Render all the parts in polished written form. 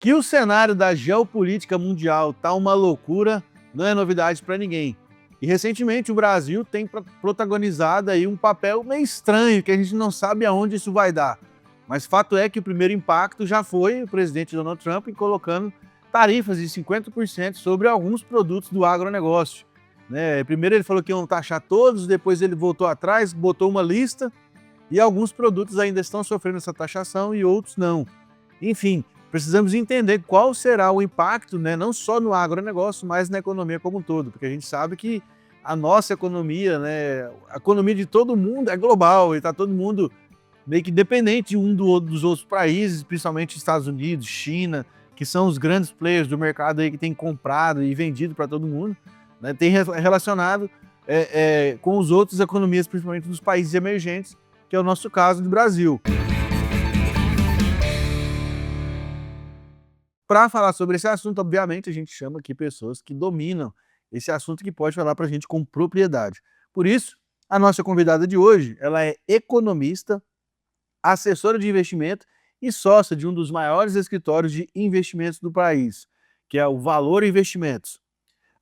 Que o cenário da geopolítica mundial tá uma loucura, não é novidade para ninguém. E recentemente o Brasil tem protagonizado aí um papel meio estranho, que a gente não sabe aonde isso vai dar. Mas fato é que o primeiro impacto já foi o presidente Donald Trump colocando tarifas de 50% sobre alguns produtos do agronegócio. Né? Primeiro ele falou que iam taxar todos, depois ele voltou atrás, botou uma lista e alguns produtos ainda estão sofrendo essa taxação e outros não. Enfim, precisamos entender qual será o impacto, né, não só no agronegócio, mas na economia como um todo, porque a gente sabe que a nossa economia, né, a economia de todo mundo é global e está todo mundo meio que dependente um dos outros países, principalmente Estados Unidos, China, que são os grandes players do mercado aí que tem comprado e vendido para todo mundo, né, tem relacionado com as outras economias, principalmente dos países emergentes, que é o nosso caso do Brasil. Para falar sobre esse assunto, obviamente, a gente chama aqui pessoas que dominam esse assunto que pode falar para a gente com propriedade. Por isso, a nossa convidada de hoje, ela é economista, assessora de investimento e sócia de um dos maiores escritórios de investimentos do país, que é o Valor Investimentos.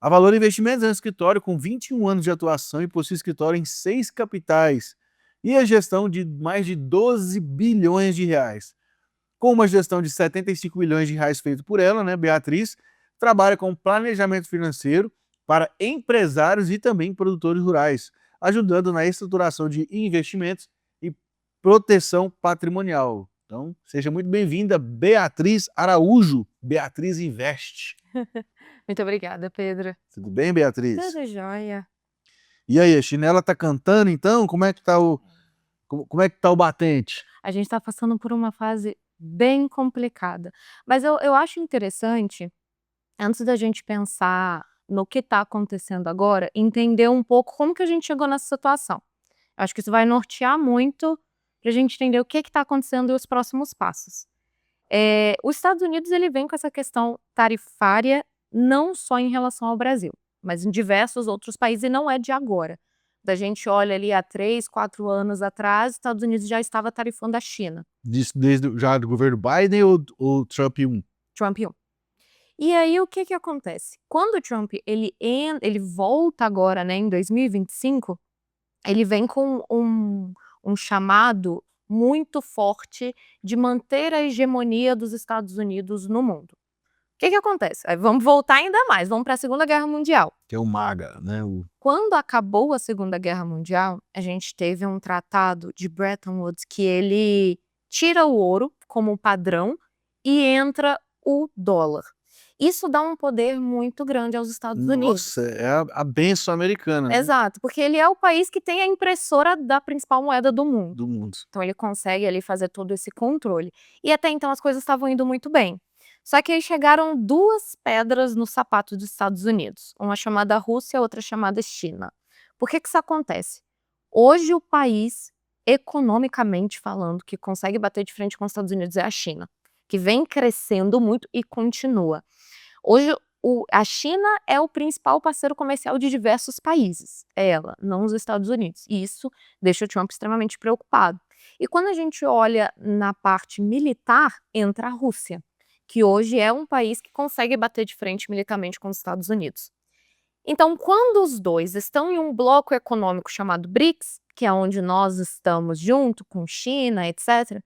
A Valor Investimentos é um escritório com 21 anos de atuação e possui escritório em 6 capitais e a gestão de mais de 12 bilhões de reais. Com uma gestão de 75 milhões de reais feito por ela, né, Beatriz, trabalha com planejamento financeiro para empresários e também produtores rurais, ajudando na estruturação de investimentos e proteção patrimonial. Então, seja muito bem-vinda, Beatriz Araújo, Beatriz Invest. Muito obrigada, Pedro. Tudo bem, Beatriz? Tudo jóia. E aí, a chinela tá cantando então? Como é que tá o batente? A gente está passando por uma fase bem complicada. Mas eu acho interessante, antes da gente pensar no que está acontecendo agora, entender um pouco como que a gente chegou nessa situação. Acho que isso vai nortear muito para a gente entender o que está acontecendo e os próximos passos. Os Estados Unidos ele vem com essa questão tarifária não só em relação ao Brasil, mas em diversos outros países, e não é de agora. Da gente olha ali há 3, 4 anos atrás, os Estados Unidos já estava tarifando a China. Desde já do governo Biden ou Trump 1? Trump 1. E aí o que acontece? Quando o Trump ele volta agora, né, em 2025, ele vem com um chamado muito forte de manter a hegemonia dos Estados Unidos no mundo. O que acontece? Aí vamos voltar ainda mais, vamos para a Segunda Guerra Mundial. Que é o MAGA, né? Quando acabou a Segunda Guerra Mundial, a gente teve um tratado de Bretton Woods que ele tira o ouro como padrão e entra o dólar. Isso dá um poder muito grande aos Estados Unidos. Nossa, é a bênção americana, né? Exato, porque ele é o país que tem a impressora da principal moeda do mundo. Do mundo. Então ele consegue ali fazer todo esse controle. E até então as coisas estavam indo muito bem. Só que aí chegaram 2 pedras no sapato dos Estados Unidos, uma chamada Rússia, outra chamada China. Por que isso acontece? Hoje o país, economicamente falando, que consegue bater de frente com os Estados Unidos é a China, que vem crescendo muito e continua. Hoje a China é o principal parceiro comercial de diversos países, é ela, não os Estados Unidos. E isso deixa o Trump extremamente preocupado. E quando a gente olha na parte militar, entra a Rússia, que hoje é um país que consegue bater de frente militarmente com os Estados Unidos. Então, quando os dois estão em um bloco econômico chamado BRICS, que é onde nós estamos junto com China, etc.,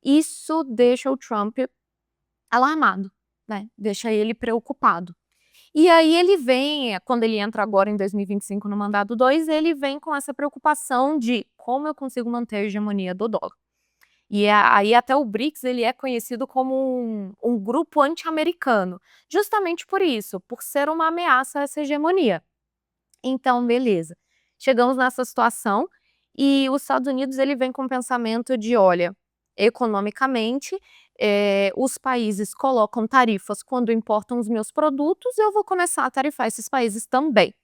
isso deixa o Trump alarmado, né? Deixa ele preocupado. E aí ele vem, quando ele entra agora em 2025 no mandato 2, ele vem com essa preocupação de como eu consigo manter a hegemonia do dólar. E aí até o BRICS ele é conhecido como um grupo anti-americano, justamente por isso, por ser uma ameaça a essa hegemonia. Então, beleza. Chegamos nessa situação e os Estados Unidos ele vem com o pensamento de, olha, economicamente, os países colocam tarifas quando importam os meus produtos, eu vou começar a tarifar esses países também.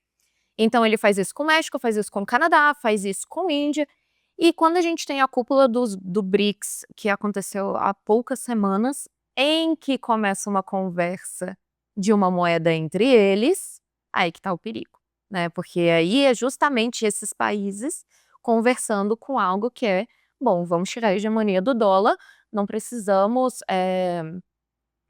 Então ele faz isso com o México, faz isso com o Canadá, faz isso com a Índia. E quando a gente tem a cúpula do BRICS, que aconteceu há poucas semanas, em que começa uma conversa de uma moeda entre eles, aí que está o perigo, né? Porque aí é justamente esses países conversando com algo que é, bom, vamos tirar a hegemonia do dólar, não precisamos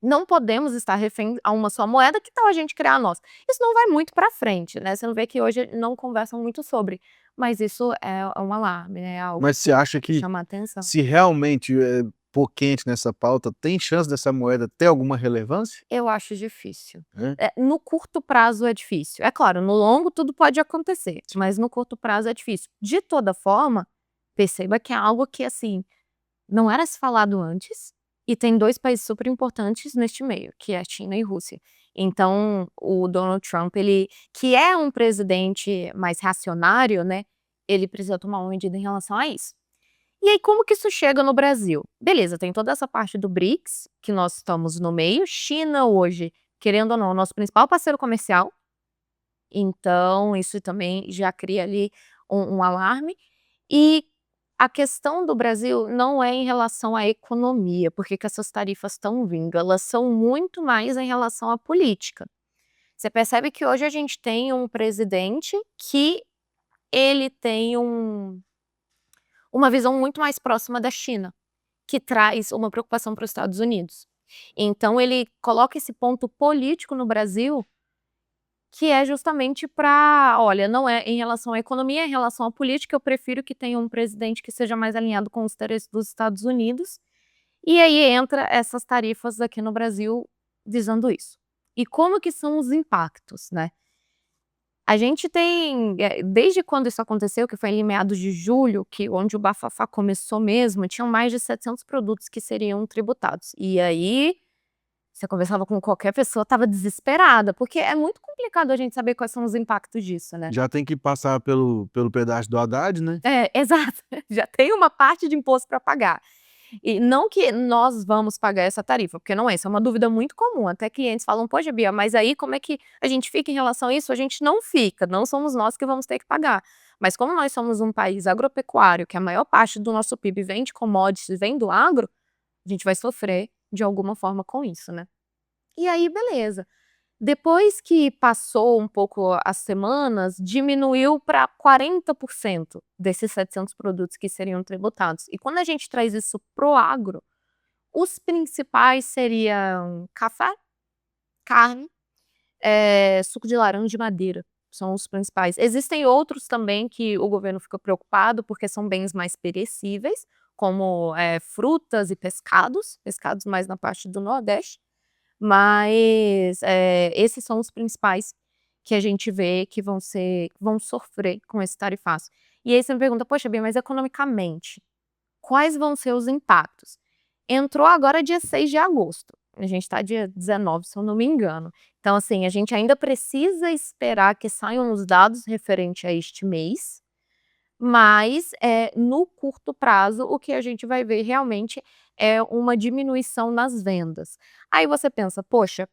não podemos estar refém a uma só moeda, que tal a gente criar a nossa? Isso não vai muito para frente, né, você não vê que hoje não conversam muito sobre, mas isso é um alarme, é algo Mas você acha que que chama a atenção. se realmente, pôr quente nessa pauta, tem chance dessa moeda ter alguma relevância? Eu acho difícil. É? No curto prazo é difícil. É claro, no longo tudo pode acontecer, mas no curto prazo é difícil. De toda forma, perceba que é algo que, assim, não era se falado antes, e tem 2 países super importantes neste meio, que é a China e Rússia. Então, o Donald Trump, ele que é um presidente mais reacionário, né, ele precisa tomar uma medida em relação a isso. E aí, como que isso chega no Brasil? Beleza, tem toda essa parte do BRICS, que nós estamos no meio. China hoje, querendo ou não, é o nosso principal parceiro comercial, então isso também já cria ali um alarme. E a questão do Brasil não é em relação à economia, porque que essas tarifas estão vindo, elas são muito mais em relação à política. Você percebe que hoje a gente tem um presidente que ele tem uma visão muito mais próxima da China, que traz uma preocupação para os Estados Unidos. Então ele coloca esse ponto político no Brasil, que é justamente para, olha, não é em relação à economia, é em relação à política, eu prefiro que tenha um presidente que seja mais alinhado com os interesses dos Estados Unidos, e aí entra essas tarifas aqui no Brasil visando isso. E como que são os impactos, né? A gente tem, desde quando isso aconteceu, que foi em meados de julho, que onde o bafafá começou mesmo, tinham mais de 700 produtos que seriam tributados. E aí, você conversava com qualquer pessoa, estava desesperada, porque é muito complicado a gente saber quais são os impactos disso, né. Já tem que passar pelo pedaço do Haddad, né? É, exato. Já tem uma parte de imposto para pagar. E não que nós vamos pagar essa tarifa, porque não é, isso é uma dúvida muito comum, até clientes falam: "Poxa Bia, mas aí como é que a gente fica em relação a isso?" A gente não fica, não somos nós que vamos ter que pagar. Mas como nós somos um país agropecuário, que a maior parte do nosso PIB vem de commodities, vem do agro, a gente vai sofrer de alguma forma com isso, né. E aí beleza. Depois que passou um pouco as semanas, diminuiu para 40% desses 700 produtos que seriam tributados. E quando a gente traz isso pro agro, os principais seriam café, carne, suco de laranja e madeira, são os principais. Existem outros também que o governo fica preocupado, porque são bens mais perecíveis, como, frutas e pescados, pescados mais na parte do nordeste. Mas, esses são os principais que a gente vê que vão sofrer com esse tarifaço. E aí você me pergunta: "Poxa Bia, mas economicamente, quais vão ser os impactos?" Entrou agora dia 6 de agosto, a gente está dia 19, se eu não me engano. Então assim, a gente ainda precisa esperar que saiam os dados referente a este mês, mas, no curto prazo, o que a gente vai ver realmente é uma diminuição nas vendas. Aí você pensa: "Poxa,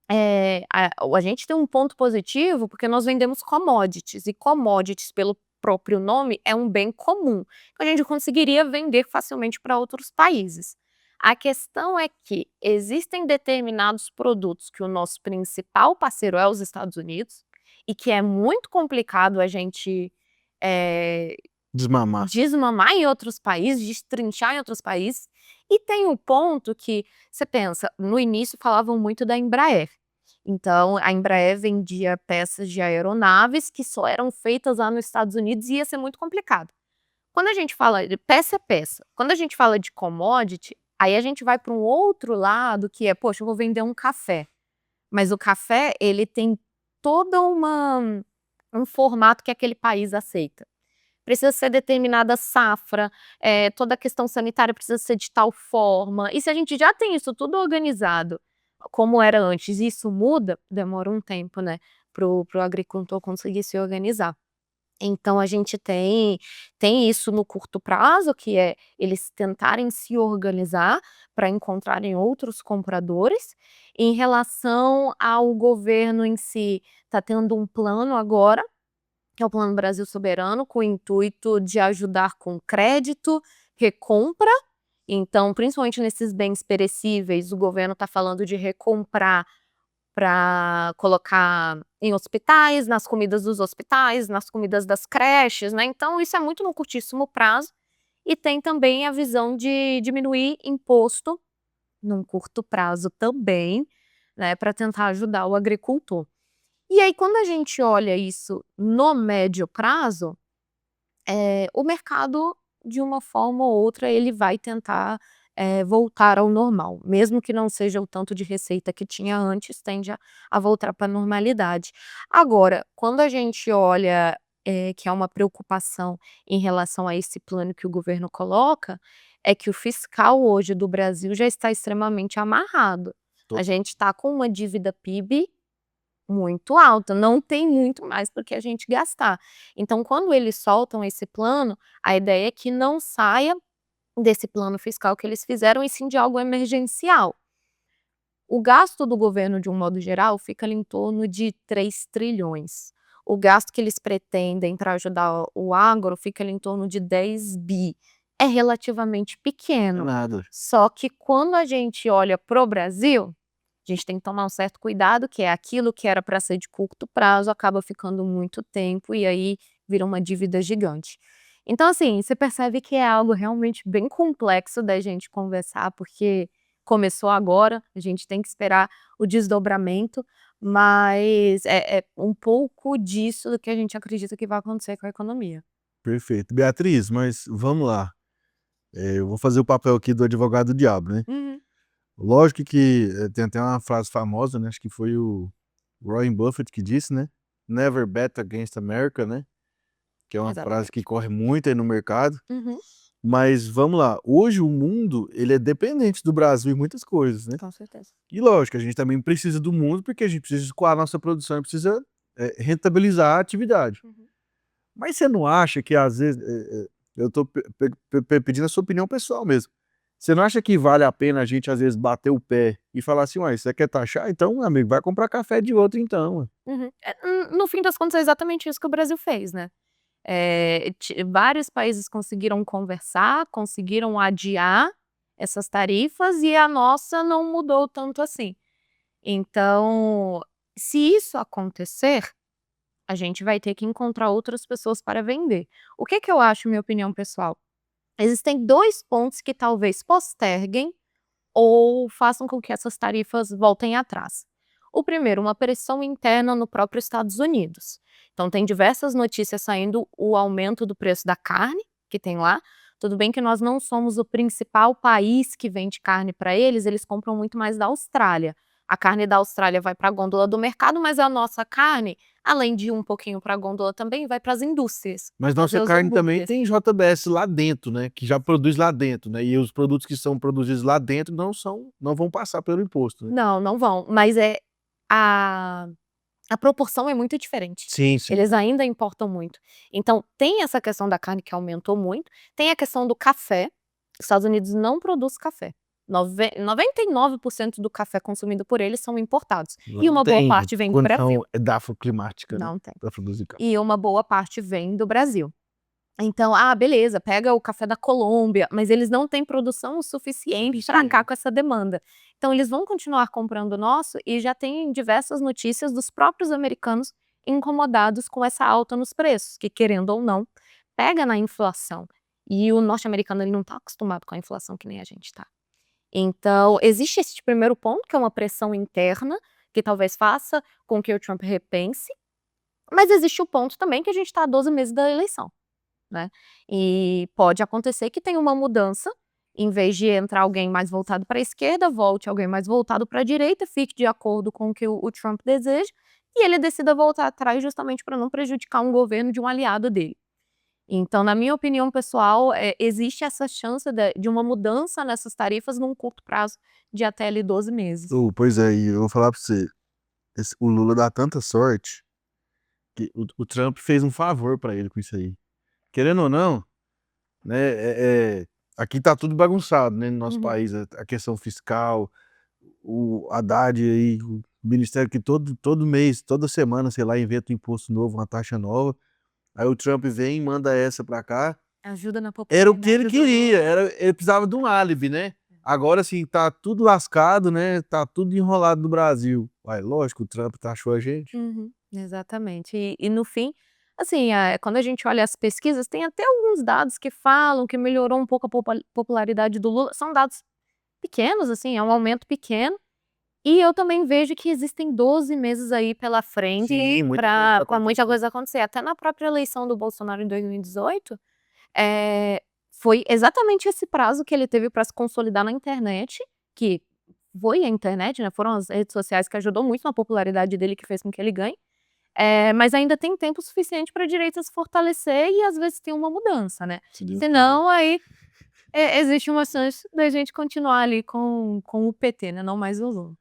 a gente tem um ponto positivo, porque nós vendemos commodities, e commodities, pelo próprio nome, é um bem comum, que a gente conseguiria vender facilmente para outros países. A questão é que existem determinados produtos que o nosso principal parceiro é os Estados Unidos, e que é muito complicado a gente, eh, Desmamar. desmamar em outros países, destrinchar em outros países. E tem um ponto que você pensa, no início falavam muito da Embraer. Então, a Embraer vendia peças de aeronaves que só eram feitas lá nos Estados Unidos e ia ser muito complicado. Quando a gente fala de peça é peça, quando a gente fala de commodity, aí a gente vai para um outro lado que é: "Poxa, eu vou vender um café", mas o café ele tem toda um formato que aquele país aceita. Precisa ser determinada safra, toda a questão sanitária precisa ser de tal forma, e se a gente já tem isso tudo organizado, como era antes, e isso muda, demora um tempo, né, para o agricultor conseguir se organizar. Então a gente tem isso no curto prazo, que é eles tentarem se organizar para encontrarem outros compradores. Em relação ao governo em si, está tendo um plano agora, que é o Plano Brasil Soberano, com o intuito de ajudar com crédito, recompra. Então, principalmente nesses bens perecíveis, o governo está falando de recomprar para colocar em hospitais, nas comidas dos hospitais, nas comidas das creches, né. Então isso é muito no curtíssimo prazo. E tem também a visão de diminuir imposto num curto prazo também, né, para tentar ajudar o agricultor. E aí quando a gente olha isso no médio prazo, o mercado, de uma forma ou outra, ele vai tentar, voltar ao normal, mesmo que não seja o tanto de receita que tinha antes, tende a voltar para a normalidade. Agora, quando a gente olha, que é uma preocupação em relação a esse plano que o governo coloca, é que o fiscal hoje do Brasil já está extremamente amarrado. A Total. gente está com uma dívida PIB muito alta, não tem muito mais para que a gente gastar. Então, quando eles soltam esse plano, a ideia é que não saia desse plano fiscal que eles fizeram, e sim de algo emergencial. O gasto do governo, de um modo geral, fica ali em torno de 3 trilhões. O gasto que eles pretendem para ajudar o agro fica ali em torno de 10 bi. É relativamente É pequeno. nada. Só que quando a gente olha para o Brasil, a gente tem que tomar um certo cuidado, que é aquilo que era para ser de curto prazo, acaba ficando muito tempo e aí vira uma dívida gigante. Então, assim, você percebe que é algo realmente bem complexo da gente conversar, porque começou agora, a gente tem que esperar o desdobramento, mas é um pouco disso do que a gente acredita que vai acontecer com a economia. Perfeito. Beatriz, mas vamos lá. Eu vou fazer o papel aqui do advogado do diabo, né? Uhum. Lógico que tem até uma frase famosa, né? Acho que foi o Warren Buffett que disse, né? Never bet against America, né? Que é uma frase que Exatamente. corre muito aí no mercado. Uhum. Mas vamos lá, hoje o mundo ele é dependente do Brasil em muitas coisas, né? Com certeza. E lógico, a gente também precisa do mundo porque a gente precisa escoar a nossa produção e precisa rentabilizar a atividade. Uhum. Mas você não acha que às vezes, eu estou pedindo a sua opinião pessoal mesmo, você não acha que vale a pena a gente às vezes bater o pé e falar assim, uai, você quer taxar? Então, meu amigo, vai comprar café de outro então, ué. Uhum. No fim das contas, é exatamente isso que o Brasil fez, né? Vários países conseguiram conversar, conseguiram adiar essas tarifas e a nossa não mudou tanto assim. Então, se isso acontecer, a gente vai ter que encontrar outras pessoas para vender. O que que eu acho, minha opinião pessoal? Existem 2 pontos que talvez posterguem ou façam com que essas tarifas voltem atrás. O primeiro, uma pressão interna no próprio Estados Unidos. Então, tem diversas notícias saindo o aumento do preço da carne que tem lá. Tudo bem que nós não somos o principal país que vende carne para eles, eles compram muito mais da Austrália. A carne da Austrália vai para a gôndola do mercado, mas a nossa carne, além de ir um pouquinho para a gôndola também, vai para as indústrias Mas fazer nossa os carne também hambúrgueres. tem JBS lá dentro, né? Que já produz lá dentro, né? E os produtos que são produzidos lá dentro não vão passar pelo imposto, né? Não, não vão, mas a A proporção é muito diferente. Sim, sim. Eles ainda importam muito. Então, tem essa questão da carne que aumentou muito, tem a questão do café. Os Estados Unidos não produz café. 99% do café consumido por eles são importados. Lá E não uma boa tem parte vem do condição Brasil. edafoclimática, né? Não tem. Para produzir café. E uma boa parte vem do Brasil. Então, beleza, pega o café da Colômbia, mas eles não têm produção o suficiente para arcar com essa demanda. Então, eles vão continuar comprando o nosso e já tem diversas notícias dos próprios americanos incomodados com essa alta nos preços, que querendo ou não, pega na inflação. E o norte-americano ele não está acostumado com a inflação que nem a gente está. Então, existe esse primeiro ponto, que é uma pressão interna, que talvez faça com que o Trump repense, mas existe o ponto também que a gente está a 12 meses da eleição, né. E pode acontecer que tenha uma mudança, em vez de entrar alguém mais voltado para a esquerda, volte alguém mais voltado para a direita, fique de acordo com o que o Trump deseja, e ele decida voltar atrás justamente para não prejudicar um governo de um aliado dele. Então, na minha opinião pessoal, existe essa chance de uma mudança nessas tarifas num curto prazo de até ali 12 meses. Pois é, e eu vou falar para você, o Lula dá tanta sorte que o Trump fez um favor para ele com isso aí. Querendo ou não, né, aqui tá tudo bagunçado, né, no nosso Uhum. país, a questão fiscal, o Haddad aí, o ministério que todo mês, toda semana, sei lá, inventa um imposto novo, uma taxa nova, aí o Trump vem e manda essa para cá. Ajuda na Era o que ele popularidade do queria, Lula. ele precisava de um álibi, né. Agora assim, tá tudo lascado, né, tá tudo enrolado no Brasil. Uai, lógico, o Trump taxou a gente. Uhum, exatamente. E no fim, assim, quando a gente olha as pesquisas, tem até alguns dados que falam que melhorou um pouco a popularidade do Lula, são dados pequenos, assim, é um aumento pequeno. E eu também vejo que existem 12 meses aí pela frente Sim, muita coisa para tá muita acontecendo. coisa acontecer. Até na própria eleição do Bolsonaro em 2018, foi exatamente esse prazo que ele teve para se consolidar na internet, que foi a internet, né, foram as redes sociais que ajudou muito na popularidade dele, que fez com que ele ganhe. Mas ainda tem tempo suficiente para a direita se fortalecer e às vezes tem uma mudança, né. Se Deus quiser. Senão aí, existe uma chance da gente continuar ali com o PT, né, não mais o Lula.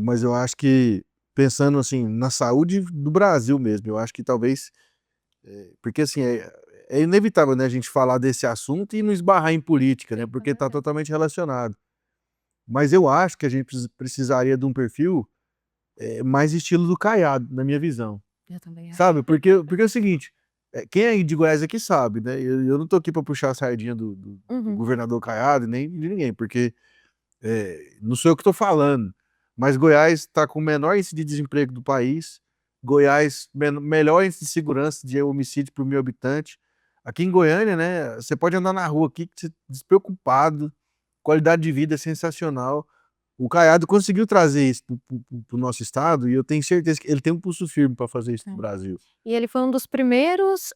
Mas eu acho que, pensando assim, na saúde do Brasil mesmo, eu acho que talvez, porque assim, é inevitável, né, a gente falar desse assunto e não esbarrar em política, né, porque está totalmente relacionado. Mas eu acho que a gente precisaria de um perfil mais estilo do Caiado, na minha visão. Eu também acho. Sabe? Porque é o seguinte, quem é de Goiás aqui sabe, né? Eu não tô aqui para puxar a sardinha do Uhum. governador Caiado, nem de ninguém, porque não sou eu que estou falando. Mas Goiás está com o menor índice de desemprego do país. Goiás, melhor índice de segurança de homicídio por 1.000 habitantes. Aqui em Goiânia, né? Você pode andar na rua aqui despreocupado, qualidade de vida é sensacional. O Caiado conseguiu trazer isso para o nosso estado e eu tenho certeza que ele tem um pulso firme para fazer isso no É. Brasil. E ele foi um dos primeiros,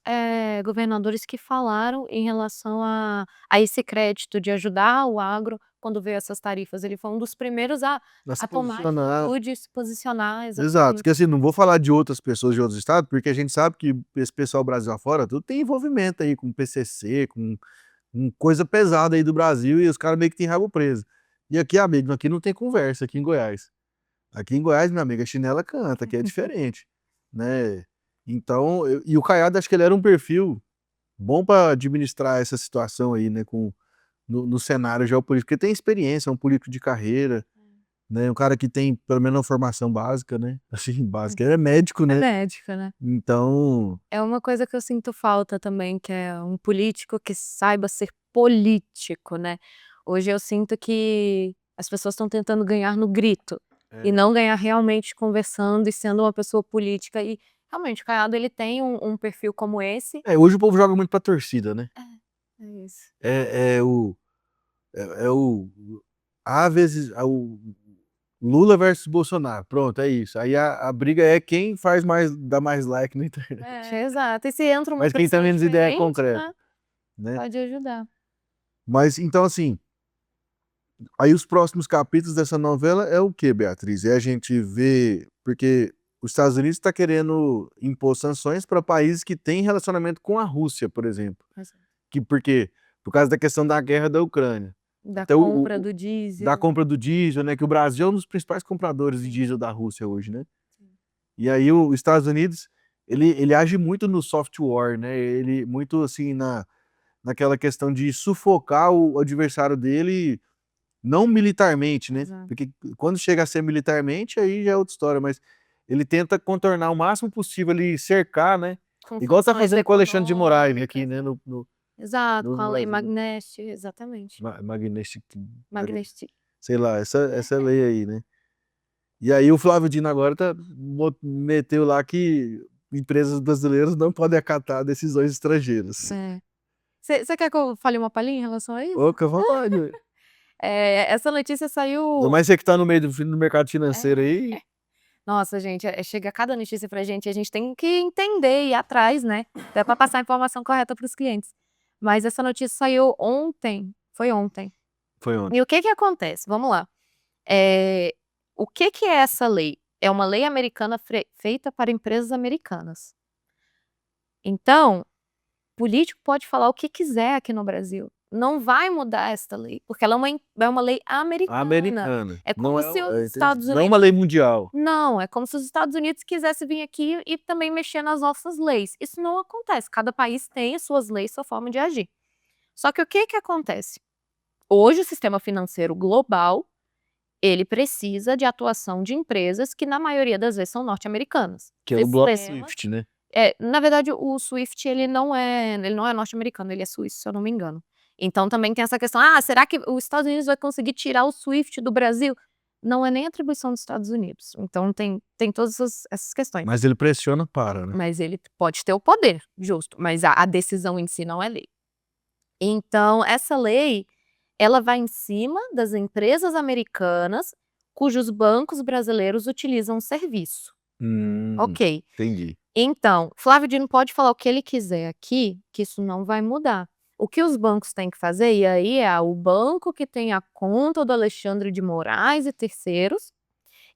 governadores que falaram em relação a esse crédito de ajudar o agro quando veio essas tarifas. Ele foi um dos primeiros a Se tomar posicionar. atitude, se posicionar, Exato, exatamente. porque assim, não vou falar de outras pessoas de outros estados, porque a gente sabe que esse pessoal Brasil afora, tudo tem envolvimento aí com PCC, com coisa pesada aí do Brasil e os caras meio que tem rabo preso. E aqui, amigo, aqui não tem conversa, aqui em Goiás. Aqui em Goiás, minha amiga, a chinela canta, que é diferente, né? Então, e o Caiado, acho que ele era um perfil bom para administrar essa situação aí, né, no cenário geopolítico, porque tem experiência, é um político de carreira, né, um cara que tem pelo menos uma formação básica, né, assim, básica, ele é médico, É né, médico, né. então, É uma coisa que eu sinto falta também, que é um político que saiba ser político, né. Hoje eu sinto que as pessoas estão tentando ganhar no grito, e não ganhar realmente conversando e sendo uma pessoa política. E realmente o Caiado ele tem um perfil como esse. hoje o povo joga muito pra torcida, né, É isso. é o A vezes o Lula versus Bolsonaro, pronto, é isso, aí a briga é quem faz mais, dá mais like na internet, Exato. E se entra uma mas quem tem pessoa menos ideia diferente, concreta, né, né. pode ajudar. Mas então assim, aí os próximos capítulos dessa novela é o quê, Beatriz? É a gente ver, porque os Estados Unidos está querendo impor sanções para países que têm relacionamento com a Rússia, por exemplo. Porque por causa da questão da guerra da Ucrânia. Da Até compra do da diesel. compra do diesel, né? Que o Brasil é um dos principais compradores de Sim. diesel da Rússia hoje, né? Sim. E aí os Estados Unidos, ele age muito no soft war, né? Ele muito assim naquela questão de sufocar o adversário dele, não militarmente, né? Exato. Porque quando chega a ser militarmente, aí já é outra história, mas ele tenta contornar o máximo possível ali, cercar, né? Com Igual tá sanções fazendo com o Alexandre de Moraes aqui, econômicas, né? né. No Exato, com a lei Brasil. Magnésio, exatamente. Magnestic, Magnésio. sei lá, essa lei aí, né? E aí o Flávio Dino agora meteu lá que empresas brasileiras não podem acatar decisões estrangeiras. É. Você quer que eu fale uma palhinha em relação a isso? Ô, fica à vontade, ué. Essa notícia saiu. Mas você que tá no meio do mercado financeiro É. aí, Nossa, gente, chega cada notícia pra gente e a gente tem que entender e ir atrás, né, até pra passar a informação correta para os clientes. Mas essa notícia saiu ontem, foi ontem. foi ontem. E o que que acontece? Vamos lá. O que que é essa lei? É uma lei americana feita para empresas americanas. Então, político pode falar o que quiser aqui no Brasil. Não vai mudar esta lei, porque ela é uma lei americana. Americana. É como se os entendi. Estados Não é Unidos. uma lei mundial. Não, é como se os Estados Unidos quisessem vir aqui e também mexer nas nossas leis. Isso não acontece. Cada país tem as suas leis, sua forma de agir. Só que o que que acontece? Hoje o sistema financeiro global, ele precisa de atuação de empresas que na maioria das vezes são norte-americanas. Que é o bloco Sistema- SWIFT, né? Na verdade, o SWIFT ele não é norte-americano, ele é suíço, se eu não me engano. Então também tem essa questão, será que os Estados Unidos vai conseguir tirar o SWIFT do Brasil? Não é nem atribuição dos Estados Unidos. Então tem todas essas questões. Mas ele pressiona para, né? Mas ele pode ter o poder, justo, mas a decisão em si não é lei. Então essa lei, ela vai em cima das empresas americanas cujos bancos brasileiros utilizam o serviço. Ok. Entendi. Então, Flávio Dino pode falar o que ele quiser aqui, que isso não vai mudar. O que os bancos têm que fazer, e aí o banco que tem a conta do Alexandre de Moraes e terceiros,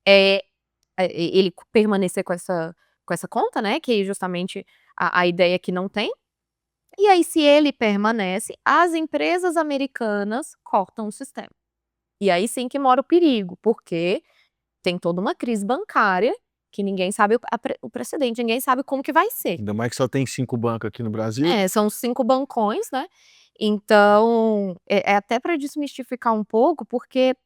ele permanecer com essa conta, né? Que justamente a ideia é que não tem. E aí, se ele permanece, as empresas americanas cortam o sistema. E aí sim que mora o perigo, porque tem toda uma crise bancária que ninguém sabe o precedente, ninguém sabe como que vai ser. Ainda mais que só tem 5 bancos aqui no Brasil. São 5 bancões, né? Então, é até para desmistificar um pouco, porque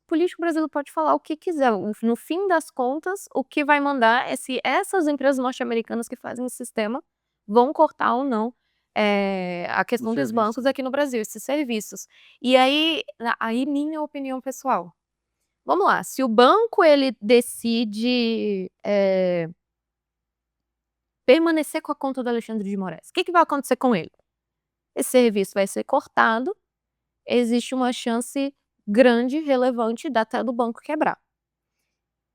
o político brasileiro pode falar o que quiser. No fim das contas, o que vai mandar é se essas empresas norte-americanas que fazem esse sistema vão cortar ou não a questão dos serviço. bancos aqui no Brasil, esses serviços. E aí minha opinião pessoal. Vamos lá, se o banco ele decide permanecer com a conta do Alexandre de Moraes, o que vai acontecer com ele? Esse serviço vai ser cortado, existe uma chance grande, relevante, até do banco quebrar.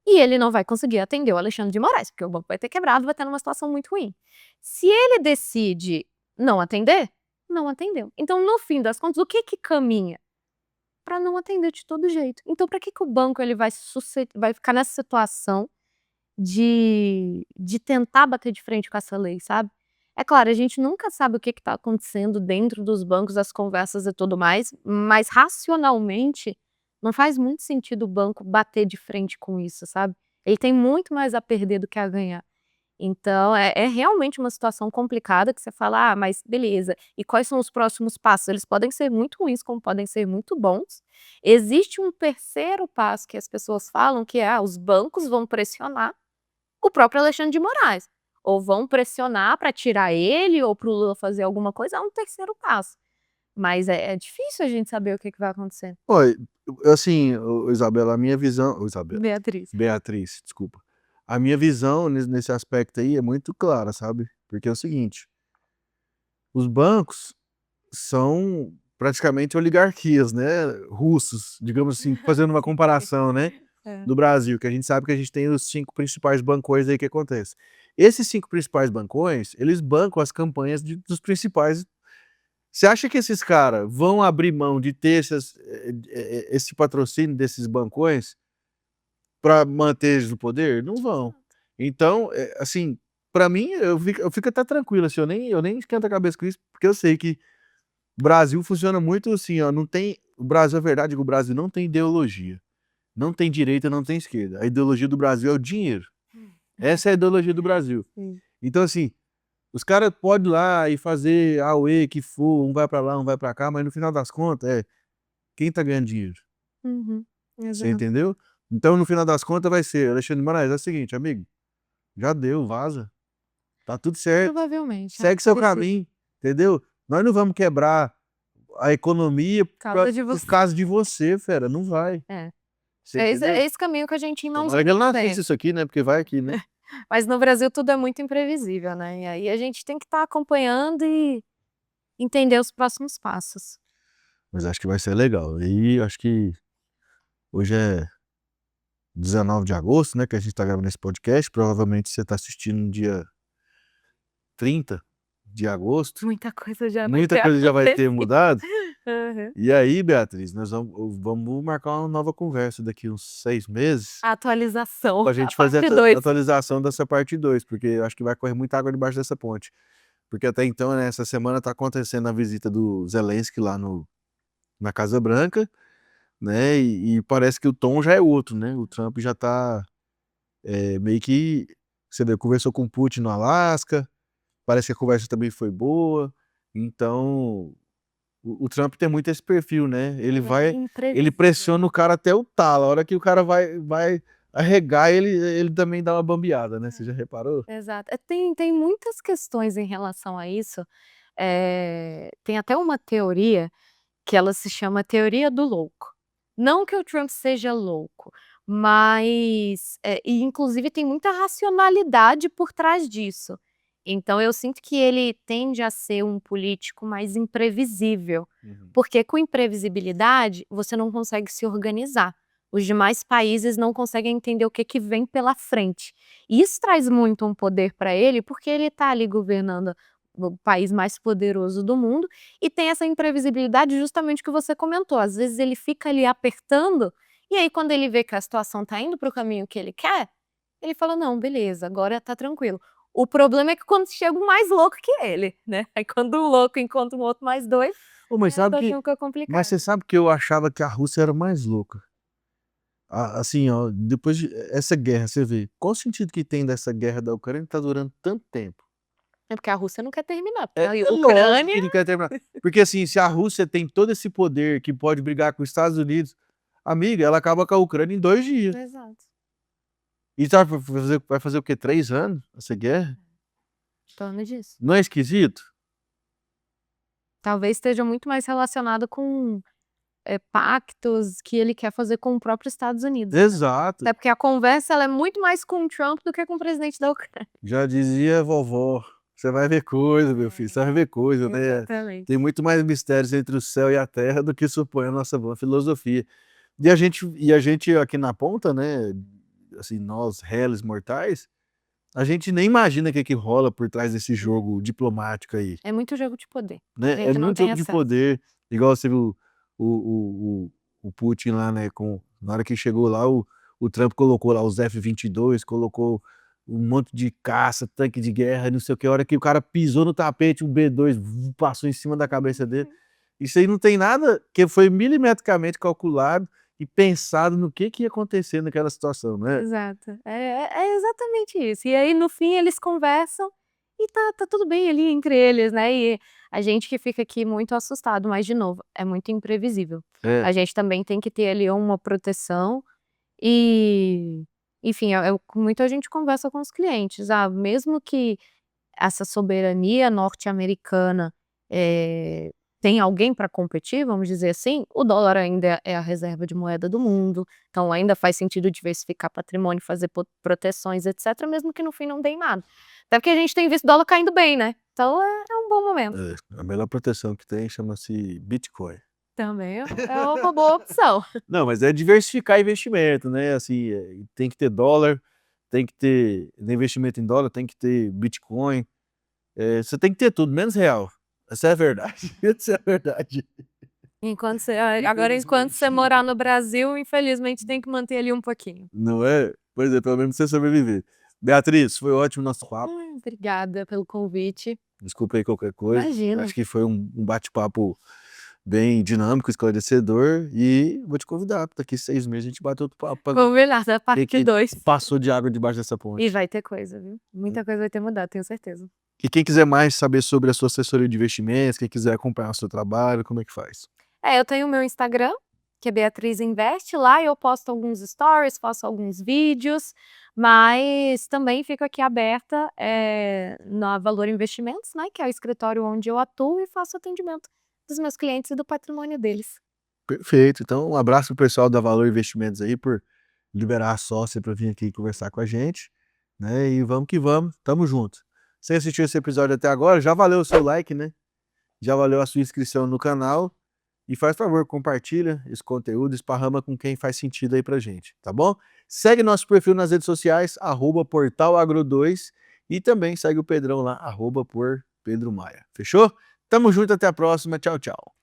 E ele não vai conseguir atender o Alexandre de Moraes, porque o banco vai ter quebrado, vai estar numa situação muito ruim. Se ele decide não atender, não atendeu. Então, no fim das contas, o que caminha? Para não atender de todo jeito. Então, para que o banco ele vai ficar nessa situação de tentar bater de frente com essa lei, sabe? É claro, a gente nunca sabe o que está acontecendo dentro dos bancos, as conversas e tudo mais, mas racionalmente não faz muito sentido o banco bater de frente com isso, sabe? Ele tem muito mais a perder do que a ganhar. Então, é realmente uma situação complicada que você fala, mas beleza, e quais são os próximos passos? Eles podem ser muito ruins, como podem ser muito bons. Existe um terceiro passo que as pessoas falam, que é, os bancos vão pressionar o próprio Alexandre de Moraes, ou vão pressionar para tirar ele, ou para o Lula fazer alguma coisa, é um terceiro passo. Mas é difícil a gente saber o que vai acontecer. Olha, assim, Isabela, a minha visão... Beatriz. Beatriz, desculpa. A minha visão nesse aspecto aí é muito clara, sabe? Porque é o seguinte, os bancos são praticamente oligarquias, né, russos, digamos assim, fazendo uma comparação, né, do Brasil, que a gente sabe que a gente tem os 5 principais bancões aí que acontece. Esses 5 principais bancões, eles bancam as campanhas dos principais. Você acha que esses caras vão abrir mão de ter esse patrocínio desses bancões para manter eles no poder? Não vão. Então, assim, para mim, eu fico até tranquilo, assim, eu nem esquento a cabeça com isso, porque eu sei que o Brasil funciona muito assim, ó, não tem... O Brasil, a verdade é que o Brasil não tem ideologia. Não tem direita, não tem esquerda. A ideologia do Brasil é o dinheiro. Essa é a ideologia do Brasil. Sim. Então, assim, os caras podem ir lá e fazer auê que for, um vai pra lá, um vai pra cá, mas no final das contas, quem tá ganhando dinheiro? Você Exato. entendeu? Então, no final das contas, vai ser, Alexandre de Moraes, é o seguinte, amigo, já deu, vaza. Tá tudo certo. Provavelmente. Segue seu caminho, entendeu? Nós não vamos quebrar a economia por causa de você, fera, não vai. Você entendeu? É esse caminho que a gente não Tomara que ele não assista isso aqui, né, porque vai aqui, né? Mas no Brasil tudo é muito imprevisível, né? E aí a gente tem que estar acompanhando e entender os próximos passos. Mas acho que vai ser legal. E acho que hoje é 19 de agosto, né, que a gente tá gravando esse podcast. Provavelmente você tá assistindo no dia 30 de agosto. Muita coisa já vai ter mudado. Uhum. E aí, Beatriz, nós vamos marcar uma nova conversa daqui uns 6 meses. A atualização. Pra gente fazer a atualização dessa parte 2, porque eu acho que vai correr muita água debaixo dessa ponte. Porque até então, né, essa semana tá acontecendo a visita do Zelensky lá na Casa Branca, né, e parece que o tom já é outro, né, o Trump já tá meio que, você vê, conversou com o Putin no Alasca, parece que a conversa também foi boa, então o Trump tem muito esse perfil, né, ele pressiona o cara até o talo, a hora que o cara vai arregar, ele também dá uma bambeada, né, você já reparou? Exato. Tem muitas questões em relação a isso. Tem até uma teoria que ela se chama teoria do louco. Não que o Trump seja louco, mas e inclusive tem muita racionalidade por trás disso. Então eu sinto que ele tende a ser um político mais imprevisível, Uhum. porque com imprevisibilidade você não consegue se organizar. Os demais países não conseguem entender o que vem pela frente. E isso traz muito um poder para ele, porque ele está ali governando o país mais poderoso do mundo e tem essa imprevisibilidade justamente que você comentou. Às vezes ele fica ali apertando, e aí quando ele vê que a situação está indo para o caminho que ele quer, ele fala: "Não, beleza, agora tá tranquilo". O problema é que quando chega um mais louco que ele, né, aí quando um louco encontra um outro mais doido, Ô, mas aí a sabe que situação fica mas complicada. você sabe que eu achava que a Rússia era mais louca. Assim, ó, depois de essa guerra, você vê, qual o sentido que tem dessa guerra da Ucrânia que tá durando tanto tempo? É porque a Rússia não quer terminar, porque É a lógico Ucrânia que não quer terminar. Porque, assim, se a Rússia tem todo esse poder que pode brigar com os Estados Unidos, amiga, ela acaba com a Ucrânia em 2 dias. exato, E sabe vai fazer o quê? 3 anos essa guerra? em torno disso. Não é esquisito? Talvez esteja muito mais relacionado com, pactos que ele quer fazer com o próprio Estados Unidos, né. Exato. Até porque a conversa ela é muito mais com o Trump do que com o presidente da Ucrânia. Já dizia a vovó: "Você vai ver coisa, meu filho, você vai ver coisa", né. Tem Exatamente. muito mais mistérios entre o céu e a terra do que supõe a nossa vã filosofia. E a gente aqui na ponta, né, assim, nós réis mortais, a gente nem imagina o que que rola por trás desse jogo diplomático aí, É muito jogo de poder. A né. É gente não muito tem jogo de acesso. poder, igual você viu o Putin lá, né, na hora que chegou lá, o Trump colocou lá os F-22, colocou um monte de caça, tanque de guerra, não sei o que, a hora que o cara pisou no tapete, o B-2 passou em cima da cabeça dele. Isso aí não tem nada que foi milimetricamente calculado e pensado no que ia acontecer naquela situação, né. Exato. É exatamente isso. E aí no fim eles conversam e tá tudo bem ali entre eles, né, e a gente que fica aqui muito assustado, mas de novo, é muito imprevisível. É. A gente também tem que ter ali uma proteção e, enfim, muita gente conversa com os clientes, mesmo que essa soberania norte-americana, eh, tem alguém para competir, vamos dizer assim, o dólar ainda é a reserva de moeda do mundo, então ainda faz sentido diversificar patrimônio, fazer proteções, etcétera, mesmo que no fim não dê nada. Até porque a gente tem visto o dólar caindo bem, né, então é um bom momento. A melhor proteção que tem chama-se Bitcoin. Também é uma boa opção. Não, mas é diversificar investimento, né, assim, tem que ter dólar, tem que ter investimento em dólar, tem que ter Bitcoin, você tem que ter tudo, menos real. Essa é a verdade, essa é a verdade. Enquanto você morar no Brasil, infelizmente tem que manter ali um pouquinho. Não é? Pois é, pelo menos pra você sobreviver. Beatriz, foi ótimo o nosso papo. Obrigada pelo convite. Desculpa aí qualquer coisa. Imagina. Acho que foi um bate-papo bem dinâmico, esclarecedor e vou te convidar, daqui 6 meses a gente bate outro papo pra Combinado, a ver parte que 2. passou de água debaixo dessa E ponte. vai ter coisa, viu. Muita coisa vai ter mudado, tenho certeza. E quem quiser mais saber sobre a sua assessoria de investimentos, quem quiser acompanhar o seu trabalho, como é que faz? Eu tenho o meu Instagram, que é Beatriz Invest, lá eu posto alguns stories, faço alguns vídeos, mas também fico aqui aberta, na Valor Investimentos, né, que é o escritório onde eu atuo e faço atendimento dos meus clientes e do patrimônio deles. Perfeito, então um abraço pro pessoal da Valor Investimentos aí por liberar a sócia para vir aqui conversar com a gente, né, e vamos que vamos, tamo junto. Você assistiu esse episódio até agora, já valeu o seu like, né, já valeu a sua inscrição no canal, e faz favor, compartilha esse conteúdo, esparrama com quem faz sentido aí pra gente, tá bom? Segue nosso perfil nas redes sociais, @portalagro2 e também segue o Pedrão lá, @por Pedro Maia. Fechou? Tamo junto, até a próxima, tchau, tchau.